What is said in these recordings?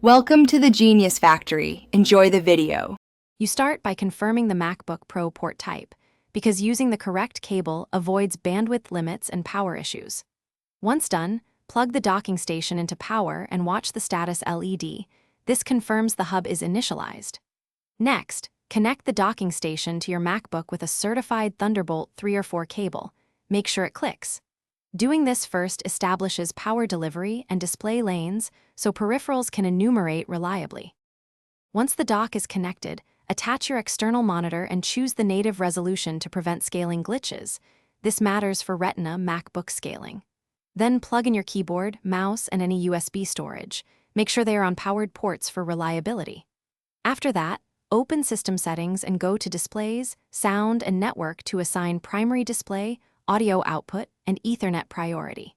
Welcome to the Genius Factory. Enjoy the video. You start by confirming the MacBook Pro port type, because using the correct cable avoids bandwidth limits and power issues. Once done, plug the docking station into power and watch the status LED. This confirms the hub is initialized. Next, connect the docking station to your MacBook with a certified Thunderbolt 3 or 4 cable. Make sure it clicks. Doing this first establishes power delivery and display lanes so peripherals can enumerate reliably. Once the dock is connected, attach your external monitor and choose the native resolution to prevent scaling glitches. This matters for Retina MacBook scaling. Then plug in your keyboard, mouse, and any USB storage. Make sure they are on powered ports for reliability. After that, open System Settings and go to Displays, Sound, and Network to assign primary display, audio output, and Ethernet priority.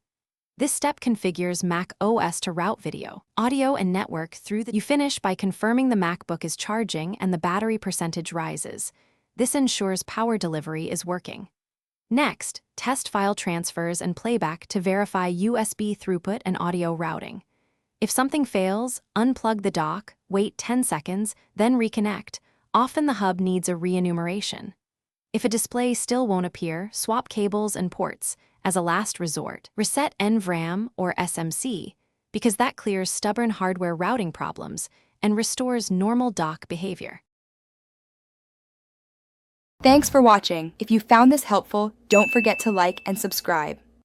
This step configures Mac OS to route video, audio, and network through the. You finish by confirming the MacBook is charging and the battery percentage rises. This ensures power delivery is working. Next, test file transfers and playback to verify USB throughput and audio routing. If something fails, unplug the dock, wait 10 seconds, then reconnect. Often the hub needs a re-enumeration. If a display still won't appear, swap cables and ports. As a last resort, reset NVRAM or SMC, because that clears stubborn hardware routing problems and restores normal dock behavior. Thanks for watching. If you found this helpful, don't forget to like and subscribe.